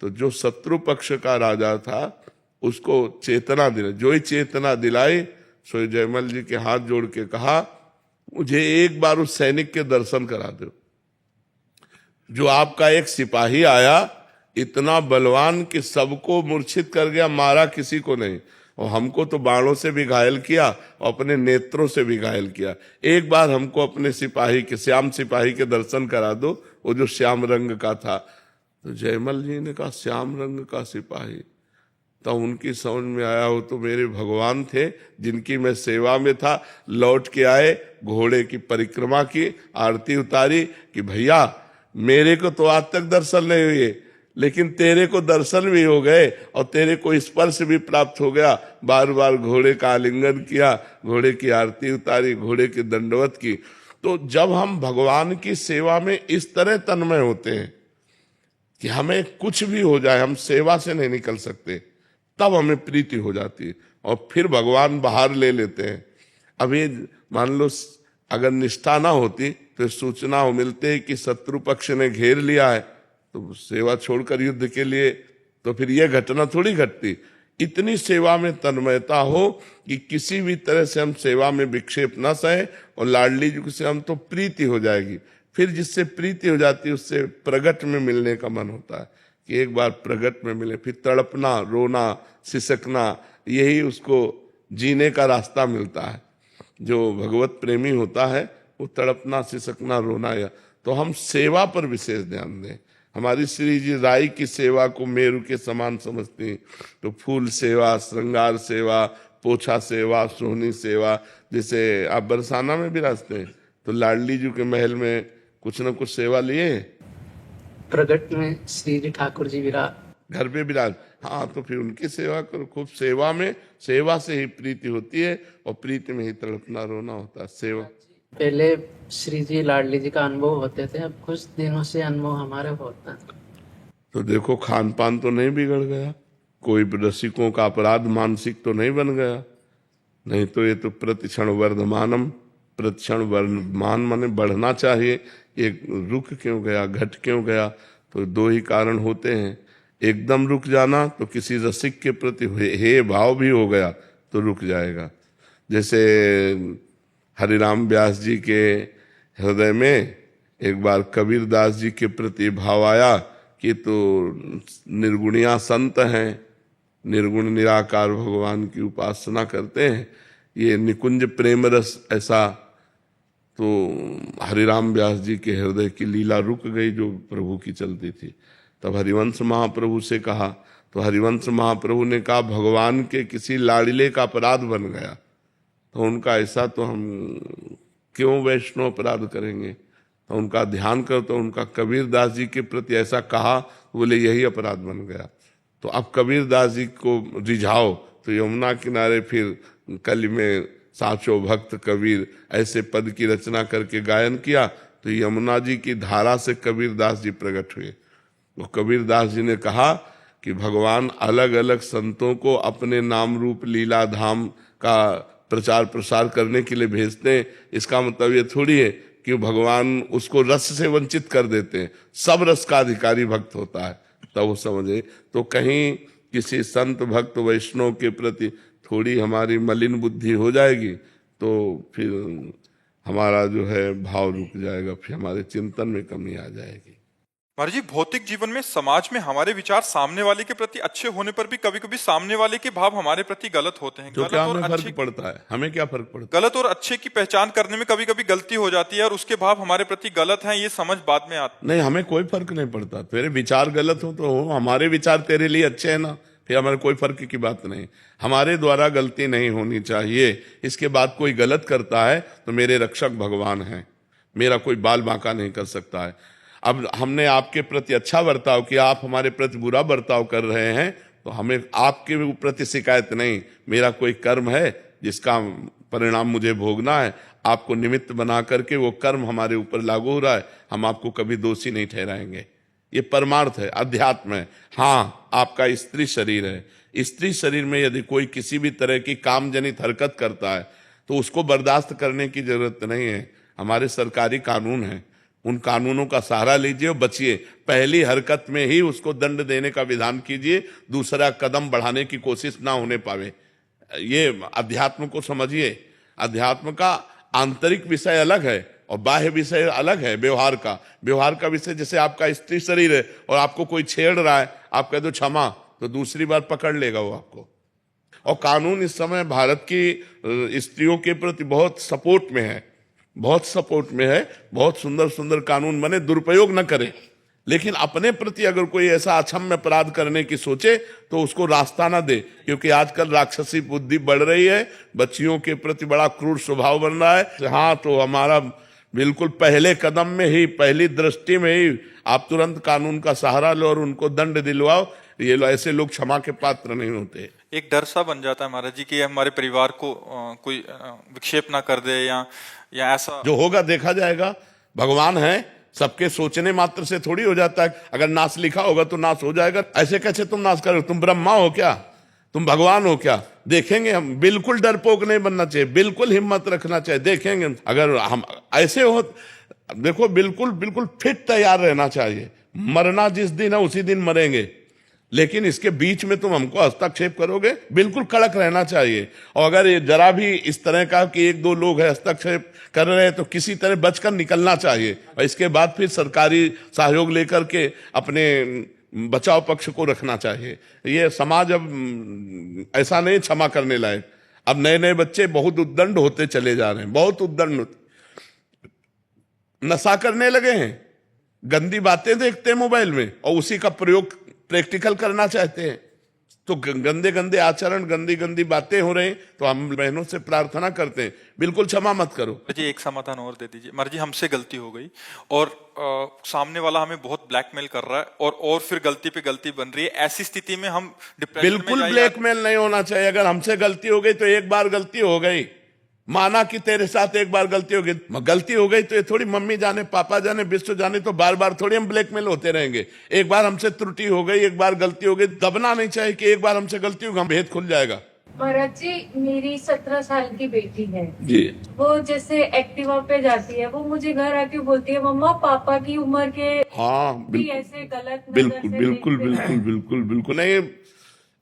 तो जो शत्रु पक्ष का राजा था उसको चेतना दिलाई, जो ही चेतना दिलाई सो जयमल जी के हाथ जोड़ के कहा मुझे एक बार उस सैनिक के दर्शन करा दो, जो आपका एक सिपाही आया इतना बलवान कि सबको मूर्छित कर गया, मारा किसी को नहीं, और हमको तो बाणों से भी घायल किया और अपने नेत्रों से भी घायल किया। एक बार हमको अपने सिपाही के, श्याम सिपाही के दर्शन करा दो, वो जो श्याम रंग का था। तो जयमल जी ने कहा श्याम रंग का सिपाही। तो उनकी समझ में आया वो तो मेरे भगवान थे जिनकी मैं सेवा में था। लौट के आए, घोड़े की परिक्रमा की, आरती उतारी कि भैया मेरे को तो आज तक दर्शन नहीं हुए, लेकिन तेरे को दर्शन भी हो गए और तेरे को स्पर्श भी प्राप्त हो गया। बार बार घोड़े का आलिंगन किया, घोड़े की आरती उतारी, घोड़े की दंडवत की। तो जब हम भगवान की सेवा में इस तरह तन्मय होते हैं कि हमें कुछ भी हो जाए हम सेवा से नहीं निकल सकते, तब हमें प्रीति हो जाती है और फिर भगवान बाहर ले लेते हैं। अभी मान लो अगर निष्ठा ना होती तो सूचना हो मिलते कि शत्रु पक्ष ने घेर लिया है, तो सेवा छोड़कर युद्ध के लिए, तो फिर यह घटना थोड़ी घटती। इतनी सेवा में तन्मयता हो कि किसी भी तरह से हम सेवा में विक्षेप न सहे और लाडली जी से हम तो प्रीति हो जाएगी। फिर जिससे प्रीति हो जाती है उससे प्रगट में मिलने का मन होता है कि एक बार प्रगट में मिले। फिर तड़पना, रोना, सिसकना, यही उसको जीने का रास्ता मिलता है। जो भगवत प्रेमी होता है वो तड़पना, सिसकना, रोना, या तो हम सेवा पर विशेष ध्यान दें। हमारी श्री जी राई की सेवा को मेरु के समान समझती, तो फूल सेवा, श्रृंगार सेवा, पोछा सेवा, सोहनी सेवा। जैसे आप बरसाना में विराजते हैं तो लाडली जी के महल में कुछ न कुछ सेवा लिए, प्रगट में श्री जी ठाकुर जी विराज, घर पे विराज, हाँ, तो फिर उनकी सेवा करो खूब। सेवा में, सेवा से ही प्रीति होती है और प्रीति में ही तड़पना रोना होता है। सेवा पहले श्री जी लाडली जी का अनुभव होते थे, अब कुछ दिनों से अनुभव हमारे होता है। तो देखो खान पान तो नहीं बिगड़ गया, कोई रसिकों का अपराध मानसिक तो नहीं बन गया, नहीं तो ये तो प्रतिक्षण वर्धमानम, प्रतिक्षण वर्धमान माने बढ़ना चाहिए। ये रुक क्यों गया, घट क्यों गया, तो 2 ही कारण होते हैं। एकदम रुक जाना तो किसी रसिक के प्रति हे भाव भी हो गया तो रुक जाएगा। जैसे हरिराम व्यास जी के हृदय में एक बार कबीरदास जी के प्रति भाव आया कि तो निर्गुणिया संत हैं, निर्गुण निराकार भगवान की उपासना करते हैं, ये निकुंज प्रेम रस ऐसा। तो हरिराम व्यास जी के हृदय की लीला रुक गई जो प्रभु की चलती थी। तब हरिवंश महाप्रभु से कहा, तो हरिवंश महाप्रभु ने कहा भगवान के किसी लाड़िले का अपराध बन गया, तो उनका ऐसा तो हम क्यों वैष्णव अपराध करेंगे, तो उनका ध्यान कर, तो उनका कबीरदास जी के प्रति ऐसा कहा, बोले यही अपराध बन गया। तो अब कबीरदास जी को रिझाओ, तो यमुना किनारे फिर कली में साचो भक्त कबीर ऐसे पद की रचना करके गायन किया। तो यमुना जी की धारा से कबीरदास जी प्रकट हुए। तो कबीरदास जी ने कहा कि भगवान अलग अलग संतों को अपने नाम रूप लीला धाम का प्रचार प्रसार करने के लिए भेजते हैं। इसका मतलब ये थोड़ी है कि भगवान उसको रस से वंचित कर देते हैं। सब रस का अधिकारी भक्त होता है, तब वो समझे। तो कहीं किसी संत भक्त वैष्णव के प्रति थोड़ी हमारी मलिन बुद्धि हो जाएगी तो फिर हमारा जो है भाव रुक जाएगा, फिर हमारे चिंतन में कमी आ जाएगी। महाराज जी, भौतिक जीवन में समाज में हमारे विचार सामने वाले के प्रति अच्छे होने पर भी कभी कभी सामने वाले के भाव हमारे प्रति गलत होते हैं। तो क्या हमें फर्क पड़ता है? हमें क्या फर्क पड़ता है? गलत और अच्छे की पहचान करने में कभी कभी गलती हो जाती है और उसके भाव हमारे प्रति गलत हैं, ये समझ बाद में आती। नहीं, हमें कोई फर्क नहीं पड़ता। तेरे विचार गलत हो तो हो, हमारे विचार तेरे लिए अच्छे हैं ना, फिर हमारे कोई फर्क की बात नहीं। हमारे द्वारा गलती नहीं होनी चाहिए। इसके बाद कोई गलत करता है तो मेरे रक्षक भगवान हैं, मेरा कोई बाल बांका नहीं कर सकता है। अब हमने आपके प्रति अच्छा बर्ताव किया, आप हमारे प्रति बुरा बर्ताव कर रहे हैं, तो हमें आपके प्रति शिकायत नहीं। मेरा कोई कर्म है जिसका परिणाम मुझे भोगना है, आपको निमित्त बना करके वो कर्म हमारे ऊपर लागू हो रहा है, हम आपको कभी दोषी नहीं ठहराएंगे। ये परमार्थ है, अध्यात्म है। हाँ, आपका स्त्री शरीर है, स्त्री शरीर में यदि कोई किसी भी तरह की काम जनित हरकत करता है तो उसको बर्दाश्त करने की जरूरत नहीं है। हमारे सरकारी कानून हैं, उन कानूनों का सहारा लीजिए और बचिए। पहली हरकत में ही उसको दंड देने का विधान कीजिए, दूसरा कदम बढ़ाने की कोशिश ना होने पावे। ये अध्यात्म को समझिए। अध्यात्म का आंतरिक विषय अलग है और बाह्य विषय अलग है। व्यवहार का विषय, जैसे आपका स्त्री शरीर है और आपको कोई छेड़ रहा है, आप कह दो क्षमा, तो दूसरी बार पकड़ लेगा वो आपको। और कानून इस समय भारत की स्त्रियों के प्रति बहुत सपोर्ट में है, बहुत सपोर्ट में है। बहुत सुंदर सुंदर कानून बने, दुरुपयोग न करें। लेकिन अपने प्रति अगर कोई ऐसा अक्षम्य अपराध करने की सोचे तो उसको रास्ता ना दे, क्योंकि आजकल राक्षसी बुद्धि बढ़ रही है, बच्चियों के प्रति बड़ा क्रूर स्वभाव बन रहा है। हाँ, तो हमारा बिल्कुल पहले कदम में ही, पहली दृष्टि में ही आप तुरंत कानून का सहारा लो और उनको दंड दिलवाओ। ये ऐसे लोग क्षमा के पात्र नहीं होते। एक डर सा बन जाता है महाराज जी कि हमारे परिवार को कोई विक्षेप ना कर दे या ऐसा। जो होगा देखा जाएगा। भगवान है, सबके सोचने मात्र से थोड़ी हो जाता है। अगर नाश लिखा होगा तो नाश हो जाएगा। ऐसे कैसे तुम नाश करोगे? तुम ब्रह्मा हो क्या? तुम भगवान हो क्या? देखेंगे हम। बिल्कुल डरपोक नहीं बनना चाहिए, बिल्कुल हिम्मत रखना चाहिए। देखेंगे अगर हम ऐसे हो, देखो बिल्कुल बिल्कुल फिट तैयार रहना चाहिए। मरना जिस दिन है उसी दिन मरेंगे, लेकिन इसके बीच में तुम हमको हस्तक्षेप करोगे, बिल्कुल कड़क रहना चाहिए। और अगर ये जरा भी इस तरह का कि एक दो लोग है हस्तक्षेप कर रहे हैं तो किसी तरह बचकर निकलना चाहिए और इसके बाद फिर सरकारी सहयोग लेकर के अपने बचाव पक्ष को रखना चाहिए। ये समाज अब ऐसा नहीं क्षमा करने लायक। अब नए नए बच्चे बहुत उद्दंड होते चले जा रहे हैं, बहुत उद्दंड। नशा करने लगे हैं, गंदी बातें देखते हैं मोबाइल में और उसी का प्रयोग प्रैक्टिकल करना चाहते हैं। तो गंदे गंदे आचरण, गंदी गंदी बातें हो रही, तो हम बहनों से प्रार्थना करते हैं बिल्कुल क्षमा मत करो। जी एक समाधान और दे दीजिए महाराज जी, हमसे गलती हो गई और सामने वाला हमें बहुत ब्लैकमेल कर रहा है और फिर गलती पे गलती बन रही है, ऐसी स्थिति में हम डिप्रेशन में बिल्कुल ब्लैकमेल नहीं होना चाहिए। अगर हमसे गलती हो गई तो एक बार गलती हो गई, माना कि तेरे साथ एक बार गलती हो गई तो ये थोड़ी मम्मी जाने पापा जाने विश्व जाने तो बार बार थोड़ी हम ब्लैकमेल होते रहेंगे। एक बार हमसे त्रुटि हो गई, एक बार गलती हो गई, दबना नहीं चाहिए कि एक बार हमसे गलती होगी हम भेद खुल जाएगा। महाराज जी, मेरी 17 साल की बेटी है जी, वो जैसे एक्टिवा पे जाती है, वो मुझे घर आके बोलती है मम्मा पापा की उम्र के हाँ भी ऐसे गलत बिल्कुल बिल्कुल बिल्कुल बिल्कुल बिल्कुल नहीं।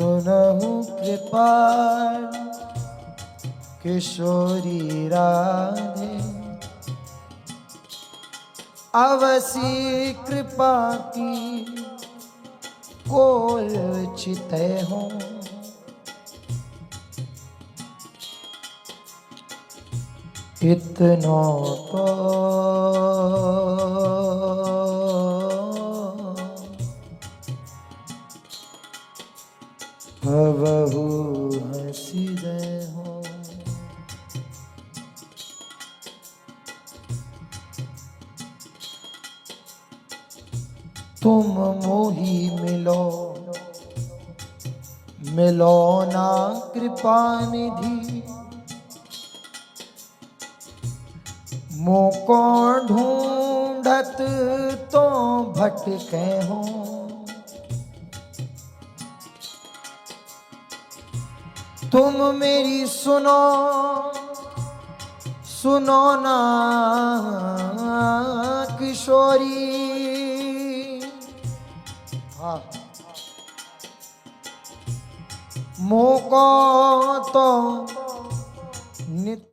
सुनहु कृपाल किशोरी राधे अवसी कृपा की कोल चिते हो इतना तो हवहु हंसी दे हो तुम मोही मिलो मिलो ना कृपा निधि मोको ढूंढत तो भटके हो तुम मेरी सुनो सुनो ना किशोरी हाँ मोको तो नित्य